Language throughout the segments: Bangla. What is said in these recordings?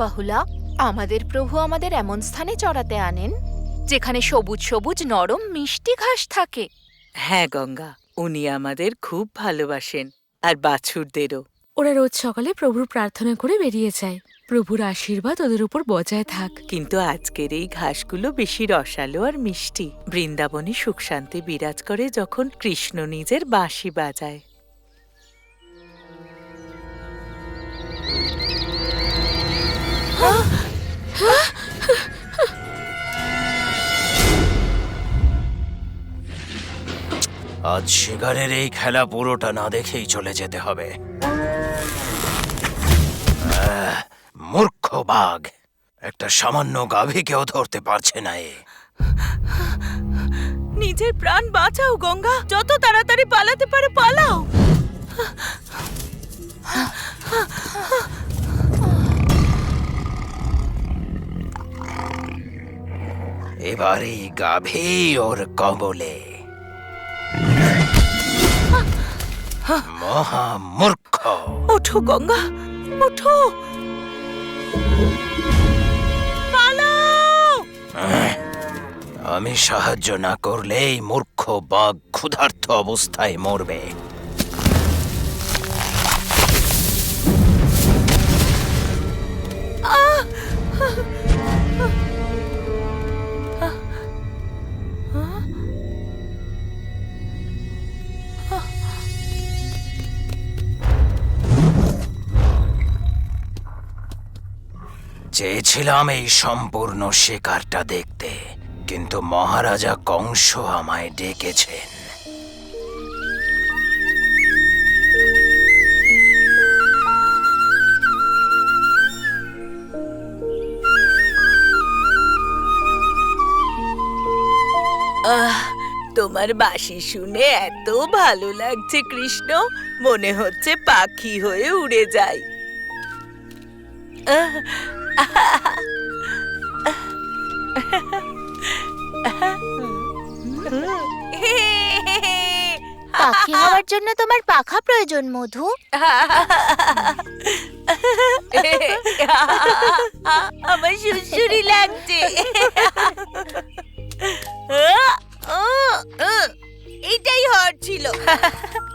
বহুলা, আমাদের প্রভু আমাদের এমন স্থানে চড়াতে আনেন যেখানে সবুজ সবুজ নরম মিষ্টি ঘাস থাকে। হ্যাঁ গঙ্গা, উনি আমাদের খুব ভালোবাসেন, আর বাছুরদেরও। ওরা রোজ সকালে প্রভুর প্রার্থনা করে বেরিয়ে যায়। প্রভুর আশীর্বাদ ওদের উপর বজায় থাক। কিন্তু আজকের এই ঘাসগুলো বেশি রসালো আর মিষ্টি। বৃন্দাবনে সুখ শান্তি বিরাজ করে যখন কৃষ্ণ নিজের বাঁশি বাজায়। আজ শিকারের এই খেলা পুরোটা না দেখেই চলে যেতে হবে। মূর্খ বাঘ, একটা সামান্য গাভীকেও ধরতে পারছে না এ। নিজের প্রাণ বাঁচাও গঙ্গা, যত তাড়াতাড়ি পালাতে পারে পালাও। এবার এই গাভী ওর কবলে। মহা মূর্খ! ওঠো গঙ্গা, ওঠো, পালাও। আমি সাহায্য না করলে এই মূর্খ বাঘ ক্ষুধার্ত অবস্থায় মরবে। চেয়েছিলাম এই সম্পূর্ণ শিকারটা দেখতে, কিন্তু মহারাজা কংস আমায় ডেকেছেন। তোমার বাঁশি শুনে এত ভালো লাগছে কৃষ্ণ, মনে হচ্ছে পাখি হয়ে উড়ে যাই। পাখি হওয়ার জন্য তোমার পাখা প্রয়োজন মধু। আমার সুরসুরি লাগছে। এটাই হট ছিল।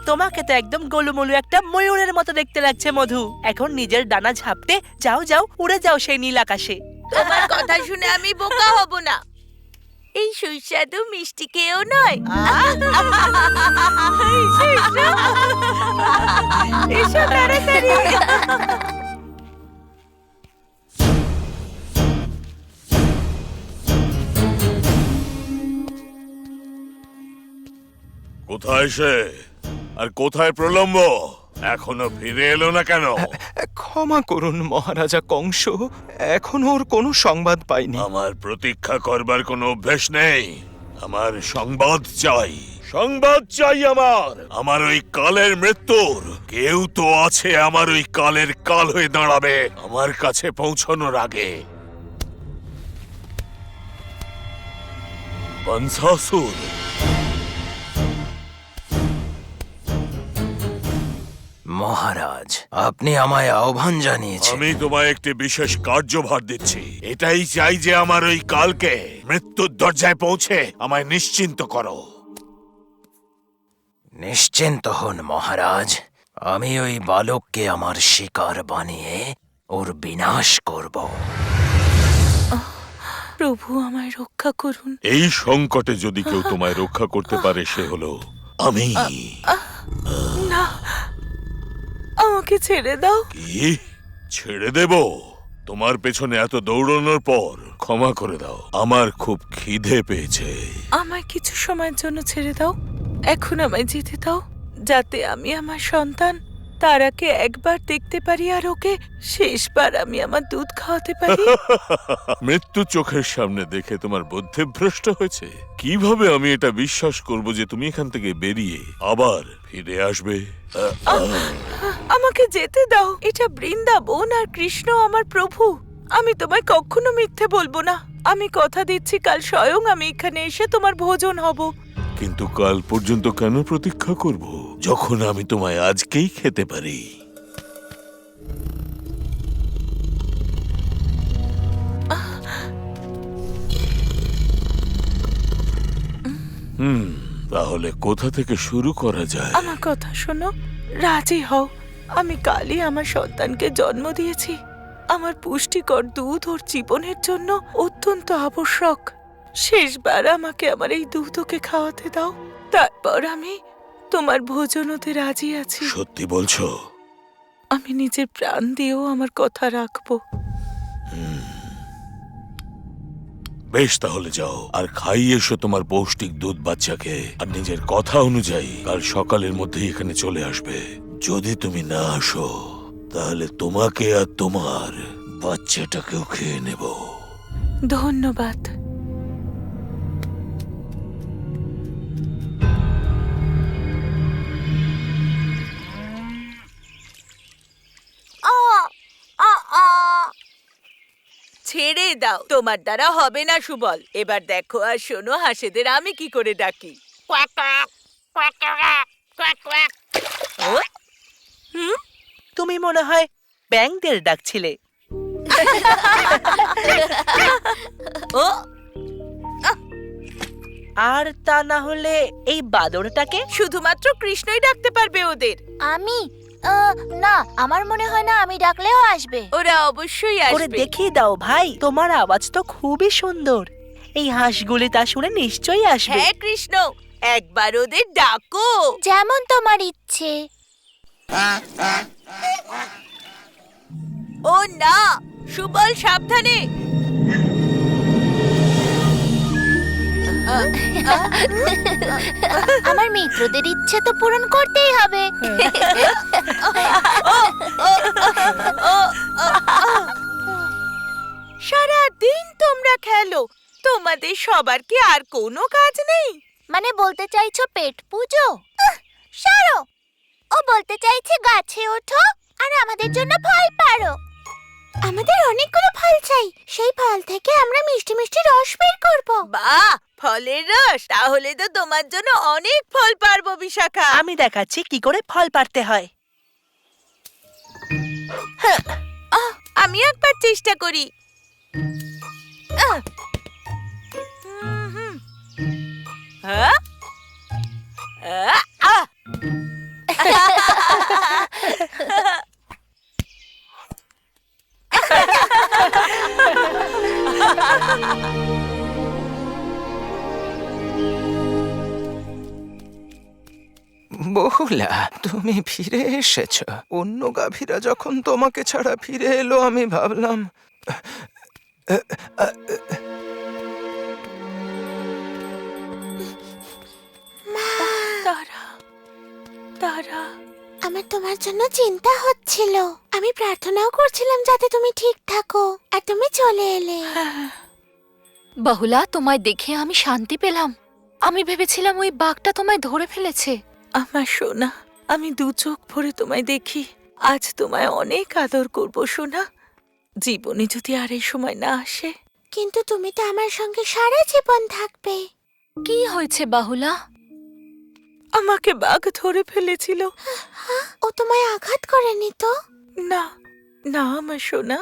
তোমাকে তো একদম গোলুমলু একটা ময়ূরের মতো দেখতে লাগছে মধু। এখন নিজের ডানা ঝাপটে যাও যাও, উড়ে যাও সেই নীল আকাশে। তোমার কথা শুনে আমি বোকা হব না। এই সুস্বাদু মিষ্টি খেয়েও নয়। এসো তাড়াতাড়ি। কোথায় সে, আর কোথায় প্রলম্ব? এখনো ফিরে এলো না কেন? ক্ষমা করুন মহারাজা কংস, এখনো ওর কোনো সংবাদ পাইনি। আমার প্রতীক্ষা করবার কোনো অভ্যেস নেই। আমার সংবাদ চাই, সংবাদ চাই আমার ওই কালের মৃত্যুর। কেউ তো আছে আমার ওই কালের কাল হয়ে দাঁড়াবে আমার কাছে পৌঁছানোর আগে। বংশাসুর, মহারাজ, আপনি আমায় আহ্বান জানিয়েছেন। আমি তোমায় একটি বিশেষ কার্যভার দিচ্ছি। এটাই চাই যে আমার ওই কালকে মৃত্যুর দরজায় পৌঁছে আমায় নিশ্চিন্ত করো। নিশ্চিন্ত হন মহারাজ, আমি ওই বালককে আমার শিকার বানিয়ে ওর বিনাশ করব। প্রভু আমায় রক্ষা করুন। এই সংকটে যদি কেউ তোমায় রক্ষা করতে পারে সে হলো আমি। না, আমাকে ছেড়ে দাও। কি ছেড়ে দেব? তোমার পেছনে এত দৌড়ানোর পর ক্ষমা করে দাও, আমার খুব খিদে পেয়েছে। আমায় কিছু সময়ের জন্য ছেড়ে দাও। এখন আমায় যেতে দাও, যাতে আমি আমার সন্তান তারাকে একবার দেখতে পারি আর ওকে শেষবার আমি আমার দুধ খাওয়াতে পারি। মৃত্যু চোখের সামনে দেখে তোমার বুদ্ধিভ্রষ্ট হয়েছে? কিভাবে আমি এটা বিশ্বাস করব যে তুমি এখান থেকে বেরিয়ে আবার ফিরে আসবে? আমাকে যেতে দাও। এটা বৃন্দাবন আর কৃষ্ণ আমার প্রভু। আমি তোমায় কখনো মিথ্যে বলবো না। আমি কথা দিচ্ছি কাল স্বয়ং আমি এখানে এসে তোমার ভোজন হব। কিন্তু কাল পর্যন্ত কেন প্রতীক্ষা করব, যখন আমি তোমায় আজকেই খেতে পারি? তাহলে কোথা থেকে শুরু করা যায়? আমার কথা শোনো, রাজি হও। আমি কালই আমার সন্তানকে জন্ম দিয়েছি। আমার পুষ্টিকর দুধ ওর জীবনের জন্য অত্যন্ত আবশ্যক। শেষবার আমাকে আমার এই দুধ ওকে খাওয়াতে দাও, তারপর আমি তোমার ভোজন হতে রাজি আছি। সত্যি বলছো? আমি নিজের প্রাণ দিয়েও আমার কথা রাখবো। বেশ, তাহলে যাও আর খাইয়ে এসো তোমার পৌষ্টিক দুধ বাচ্চাকে। আর নিজের কথা অনুযায়ী কাল সকালের মধ্যেই এখানে চলে আসবে। যদি তুমি না আসো তাহলে তোমাকে আর তোমার বাচ্চাটাকেও খেয়ে নেব। ধন্যবাদ। ছেড়ে দাও, তোমার দ্বারা হবে না সুবল। এবার দেখো আর শোনো, হাঁসেদের আমি কি করে ডাকি। ও, তুমি মনে হয় ব্যাঙদের ডাকছিলে। ও, আর তা না হলে এই বাদরটাকে? শুধুমাত্র কৃষ্ণই ডাকতে পারবে ওদের। আমি না, আমার মনে হয় না আমি ডাকলেও আসবে। ওরা অবশ্যই করে আসবে। দেখিয়ে দাও ভাই, তোমার আওয়াজ তো খুবই সুন্দর। এই হাঁসগুলি তা শুনে নিশ্চয়ই আসবে। হ্যাঁ কৃষ্ণ, একবার ওদের ডাকো। যেমন তোমার ইচ্ছে। ও না, সুবল সাবধানে। আমার মিত্রদের ইচ্ছে তো পূরণ করতেই হবে। সারা দিন তোমরা খেলো, তোমাদের সবার কি আর কোনো কাজ নেই? মানে বলতে চাইছো পেট পুজো? সারো। ও বলতে চাইছে গাছে ওঠো আর আমাদের জন্য ফল পাড়ো। আমাদের অনেকগুলো ফল চাই, সেই ফল থেকে আমরা মিষ্টি মিষ্টি রস বের করব। বাহ, ফলের রস! তাহলে তো তোমার জন্য অনেক ফল পারবো বিশাখা। আমি দেখাচ্ছি কি করে ফল পাড়তে হয়। আমি একবার চেষ্টা করি। হ্যাঁ? আহ! বহুলা, তুমি ফিরে এসেছ। অন্য গাভীরা যখন তোমাকে ছাড়া ফিরে এলো আমি ভাবলাম তারা, তারা, আমার তোমার জন্য চিন্তা হচ্ছিল। আমি প্রার্থনাও করছিলাম যাতে তুমি ঠিক থাকো, আর তুমি চলে এলে। বহুলা, তোমায় দেখে আমি শান্তি পেলাম। আমি ভেবেছিলাম ওই বাঘটা তোমায় ধরে ফেলেছে। আমার সোনা, আমি দু চোখ ভরে তোমায় দেখি। আজ তোমায় অনেক আদর করব সোনা। জীবনে যদি আর এই সময় না আসে। কিন্তু তুমি তো আমার সঙ্গে সারা জীবন থাকবে। কি হয়েছে বাহুলা? আমাকে বাঘ ধরে ফেলেছিল। ও তোমায় আঘাত করেনি তো? না, না আমার সোনা,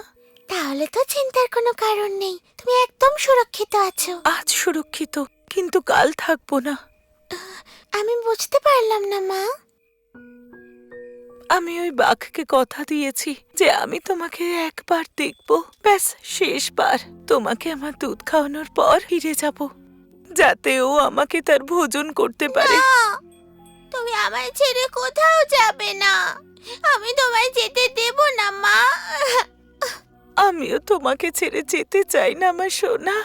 তাহলে তো চিন্তার কোনো কারণ নেই, তুমি একদম সুরক্ষিত আছো। আজ সুরক্ষিত, কিন্তু কাল থাকবো না। আমি বুঝতে পারলাম না মা। আমি ওই বাঘকে কথা দিয়েছি যে আমি তোমাকে একবার দেখবো, ব্যাস শেষবার। তোমাকে আমার দুধ খাওয়ানোর পর ফিরে যাব, যাতে ও আমাকে তার ভোজন করতে পারে। তুমি আমায় ছেড়ে কোথাও যাবে না, আমি তোমায় যেতে দেব না মা। আমিও তোমাকে ছেড়ে যেতে চাই না আমার সোনা।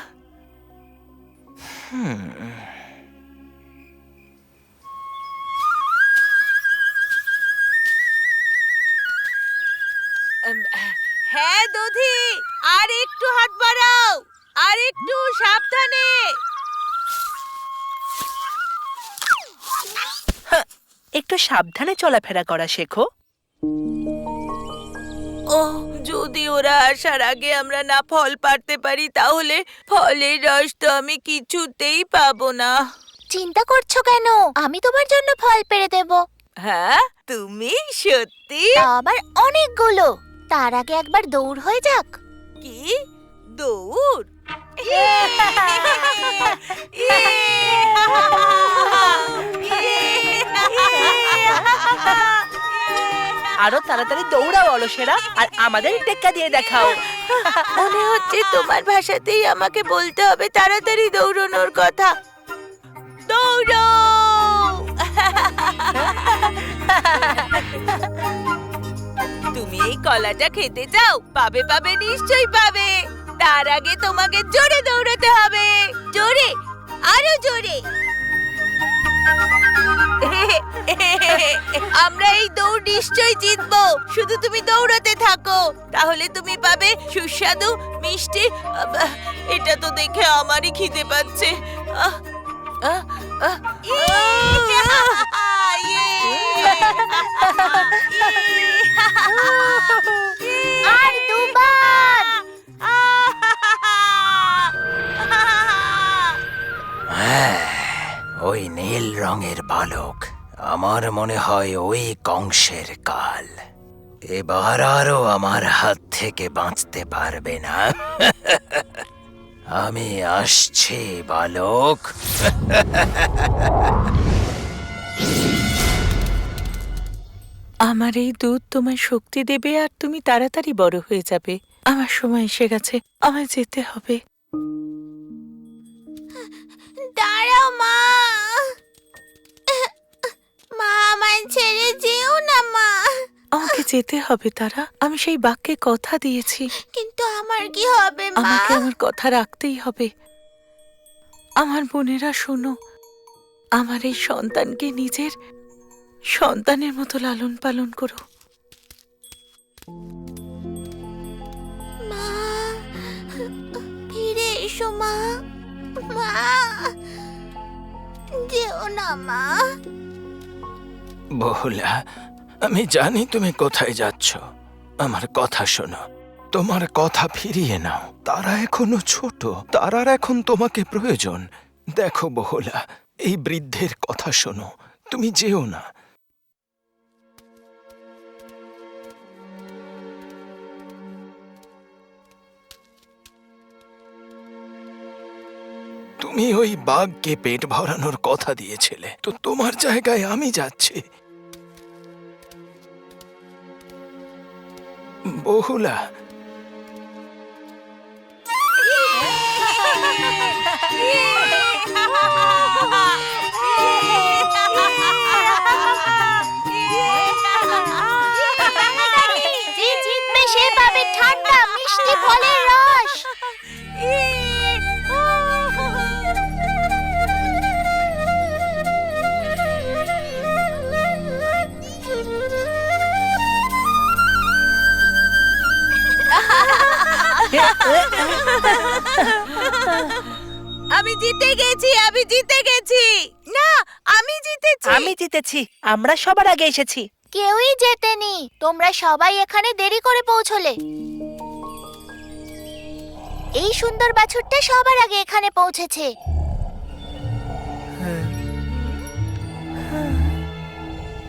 হ্যাঁ দধি, আর একটু হাত বাড়াও, আর একটু সাবধানে। একটু সাবধানে চলাফেরা করা শেখো। ও, যদি ওরা আসার আগে আমরা না ফল পাড়তে পারি তাহলে ফলের রস তো আমি কিছুতেই পাবো না। চিন্তা করছো কেন? আমি তোমার জন্য ফল পেড়ে দেব। হ্যাঁ, তুমি সত্যি? আবার অনেকগুলো। তার আগে একবার দৌড় হয়ে যাক। কি দৌড়? আরো তাড়াতাড়ি দৌড়াও অলসেরা, আর আমাদের টেক্কা দিয়ে দেখাও। মনে হচ্ছে তোমার ভাষাতেই আমাকে বলতে হবে তাড়াতাড়ি দৌড়ানোর কথা। দৌড়ো! তুমি এই কলাটা খেতে চাও? পাবে পাবে, নিশ্চয়ই পাবে। তার আগে তোমাকে জোরে দৌড়াতে হবে, জোরে, আরো জোরে। আমরা এই দৌড় নিশ্চয়ই জিতবো, শুধু তুমি দৌড়াতে থাকো, তাহলে তুমি পাবে সুস্বাদু মিষ্টি। এটা তো দেখে আমারই খিদে পাচ্ছে। আর দুবার। ওই নীল রঙের বালক, আমার মনে হয় ওই কংসের কাল। এবার আরও আমার হাত থেকে বাঁচতে পারবে না। আমি আসছি বালক। আমার এই দুধ তোমায় শক্তি দেবে আর তুমি তাড়াতাড়ি বড় হয়ে যাবে। আমার সময় এসে গেছে, আমায় যেতে হবে। দাঁড়াও মা, মা আমায় ছেড়ে যেও না মা। আমাকে যেতে হবে তারা, আমি সেই বাক্যে কথা দিয়েছি। কিন্তু আমার কি হবে মা? আমাকে আমার কথা রাখতেই হবে। আমার বোনেরা শোনো, আমার এই সন্তানকে নিজের সন্তানের মতো লালন পালন করো। মা, ফিরে এসো মা। মা, যেও না মা। বহুলা, আমি জানি তুমি কোথায় যাচ্ছ। আমার কথা শোনো, তোমার কথা ফিরিয়ে নাও। তারা এখনো ছোট, তারার এখন তোমাকে প্রয়োজন। দেখো বহুলা, এই বৃদ্ধের কথা শোনো, তুমি যেও না। তুমি ওই বাঘকে পেট ভরানোর কথা দিয়েছিলে, তো তোমার জায়গায় আমি যাচ্ছি। বহুলা, যে জিতবে সে পাবে ঠান্ডা মিষ্টি ফলের রস। আমি জিতে গেছি, আমি জিতে গেছি। না, আমি জিতেছি। আমি জিতেছি, আমরা সবার আগে এসেছি। কেউই জেতেনি, তোমরা সবাই এখানে দেরি করে পৌঁছলে। এই সুন্দর বাছুরটা সবার আগে এখানে পৌঁছেছে।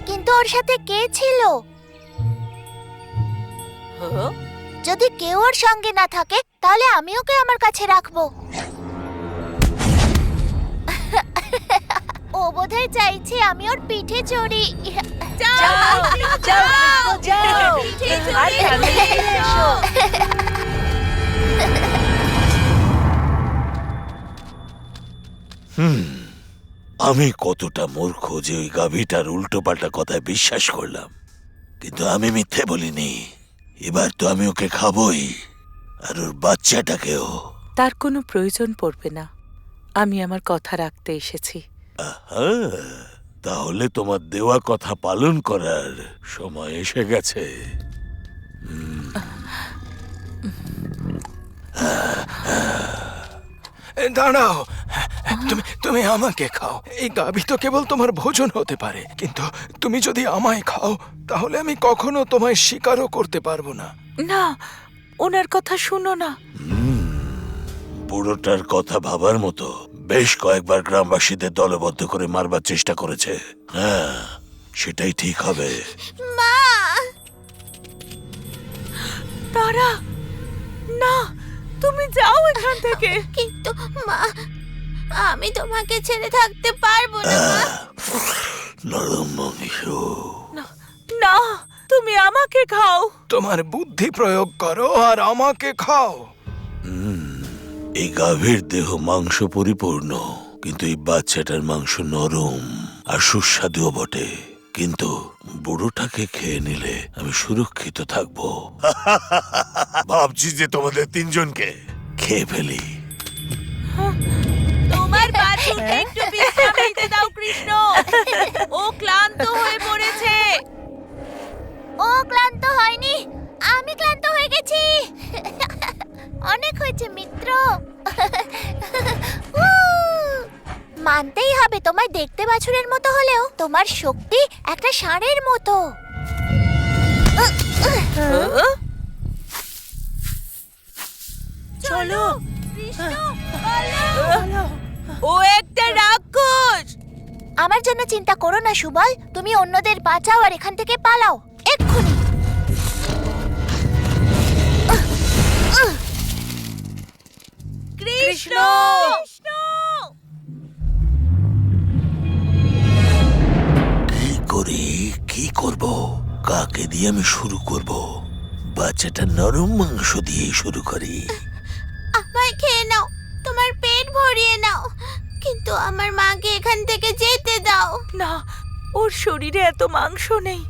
কিন্তু ওর সাথে কে ছিল? যদি কেউ ওর সঙ্গে না থাকে তাহলে আমি ওকে আমার কাছে রাখবো। ও বোধহয় চাইছে আমি ওর পিঠে চড়ি। যাও, যাও, আর তাড়াতাড়ি এসো। আমি কতটা মূর্খ যে ওই গাভীটার উল্টো পাল্টা কথায় বিশ্বাস করলাম, কিন্তু আমি মিথ্যে বলিনি। এবার তো আমি ওকে খাবই, আর ওর বাচ্চাটাকেও। তার কোনো প্রয়োজন পড়বে না, আমি আমার কথা রাখতে এসেছি। আহা, তাহলে তোমার দেওয়া কথা পালন করার সময় এসে গেছে। দাঁড়াও, তুমি আমাকে খাও। এই গাভী তো কেবল তোমার ভোজন হতে পারে, কিন্তু তুমি যদি আমায় খাও তাহলে আমি কখনো তোমায় স্বীকারও করতে পারবো না। না, ওনার কথা শুনো না। বুড়োটার কথা ভাবার মতো। বেশ কয়েকবার গ্রামবাসীদের দলবদ্ধ করে মারবার চেষ্টা করেছে। হ্যাঁ, সেটাই ঠিক হবে। মা, তারা, না, তুমি যাও এখান থেকে। কিন্তু মা, আমি তোমাকে ছেড়ে থাকতে পারবো না মা। নরম মাংস। না, তুমি আমাকে খাও। তোমার বুদ্ধি প্রয়োগ করো আর আমাকে খাও। এই গাভীর দেহ মাংস পরিপূর্ণ, কিন্তু এই বাচ্চাটার মাংস নরম আর সুস্বাদুও বটে। কিন্তু বুড়োটাকে খেয়ে নিলে আমি সুরক্ষিত থাকবো। ভাবছি যে তোমাদের তিনজনকে খেয়ে ফেলি। তোমার বাছুরকে একটু বিশ্রাম নিতে দাও কৃষ্ণ। ও ক্লান্ত হয়ে পড়েছে। ও ক্লান্ত হয়নি, আমি ক্লান্ত হয়ে গেছি। অনেক হয়েছে মিত্র। মানতেই হবে, তোমার দেখতে বাছুরের মতো হলেও তোমার শক্তি একটা ষাঁড়ের মতো। চলো। ও একটা রাক্ষস। আমার জন্য চিন্তা করো না সুবল, তুমি অন্যদের বাঁচাও আর এখান থেকে পালাও এক্ষুনি। কৃষ্ণ! কি করি, কি করব, কাকে দিয়ে আমি শুরু করব? বাচ্চাটা নরম মাংস দিয়েই শুরু করি। আমায় খেয়ে নাও, তোমার পেট ভরিয়ে নাও, কিন্তু আমার মাকে এখান থেকে যেতে দাও। না, ওর শরীরে এত মাংস নেই।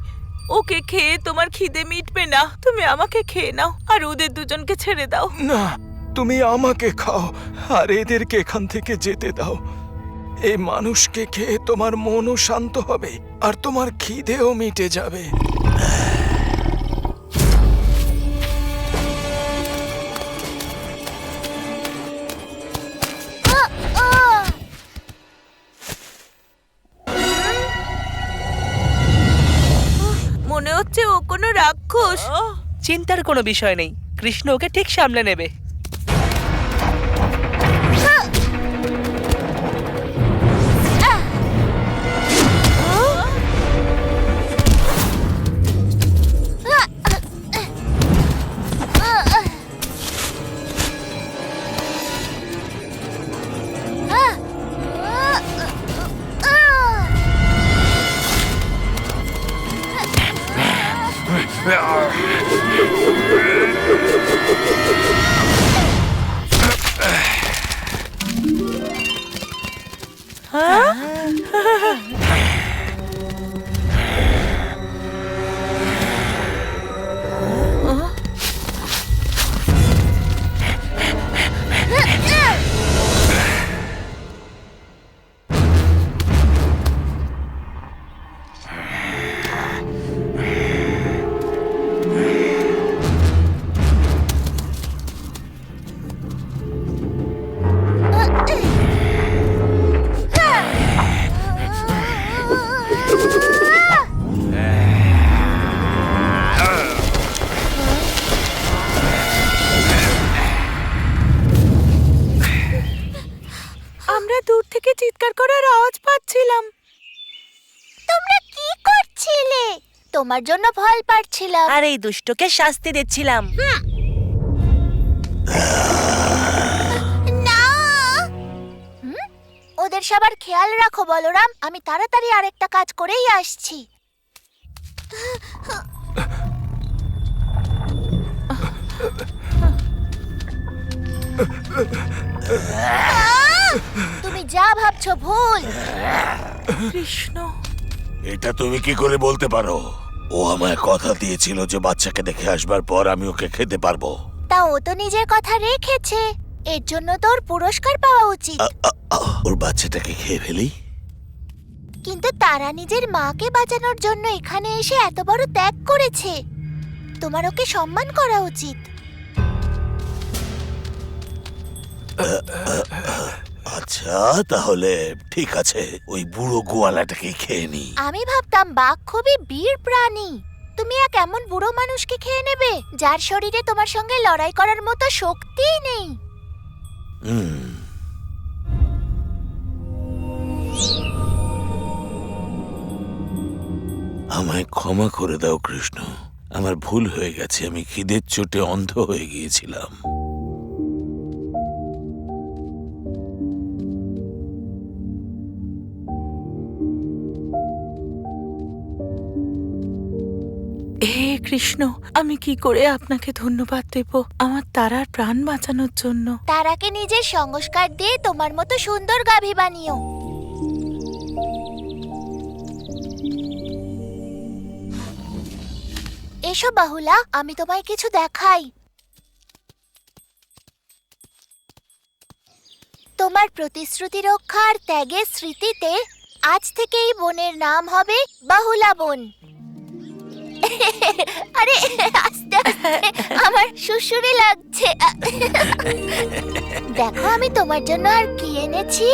ওকে খেয়ে তোমার খিদে মিটবে না। তুমি আমাকে খেয়ে নাও আর ওদের দুজনকে ছেড়ে দাও। না, তুমি আমাকে খাও আর এদেরকে এখান থেকে যেতে দাও। এই মানুষকে খেয়ে তোমার মনও শান্ত হবে আর তোমার খিদেও মিটে যাবে। মনে হচ্ছে ও কোনো রাক্ষস। চিন্তার কোনো বিষয় নেই, কৃষ্ণ ওকে ঠিক সামলে নেবে। আমরা দূর থেকে চিৎকার করার আওয়াজ পাচ্ছিলাম। তোমরা কি করছিলে? তোমার জন্য ফল পাড়ছিলাম। আর এই দুষ্টকে শাস্তি দিচ্ছিলাম। না! ওদের সবার খেয়াল রাখো বলরাম, আমি তাড়াতাড়ি আরেকটা কাজ করেই আসছি। তুমি যা ভাবছো ভুল। কৃষ্ণ! এটা তুমি কি করে বলতে পারো? ও আমায় কথা দিয়েছিল যে বাচ্চাকে দেখে আসবার পর আমি ওকে খেতে পারবো। তা ও তো নিজের কথা রেখেছে, এর জন্য তোর পুরস্কার পাওয়া উচিত। ওর বাচ্চাটাকে খেয়ে ফেলি? কিন্তু তারা নিজের মাকে বাঁচানোর জন্য এখানে এসে এত বড় ত্যাগ করেছে, তোমার ওকে সম্মান করা উচিত। আচ্ছা, তাহলে ঠিক আছে, ওই বুড়ো গোয়ালাটাকে খেয়ে নি। আমি ভাবতাম বাঘ খুবই বীর প্রাণী, তুমি এক এমন বুড়ো মানুষকে খেয়ে নেবে যার শরীরে তোমার সঙ্গে লড়াই করার মতো শক্তিই নেই। আমায় ক্ষমা করে দাও কৃষ্ণ, আমার ভুল হয়ে গেছে। আমি খিদের চোটে অন্ধ হয়ে গিয়েছিলাম। হে কৃষ্ণ, আমি কি করে আপনাকে ধন্যবাদ দেব আমার তারার প্রাণ বাঁচানোর জন্য। তারাকে নিজের সংস্কার দিয়ে তোমার মতো সুন্দর গাভী বানিও। এসো বাহুলা, আমি তোমায় কিছু দেখাই। তোমার প্রতিশ্রুতি রক্ষার ত্যাগের স্মৃতিতে আজ থেকে এই বনের নাম হবে বাহুলা বন। আরে আস্তে আস্তে, আমার সুসুরি লাগছে। দেখো আমি তোমার জন্য আর কি এনেছি।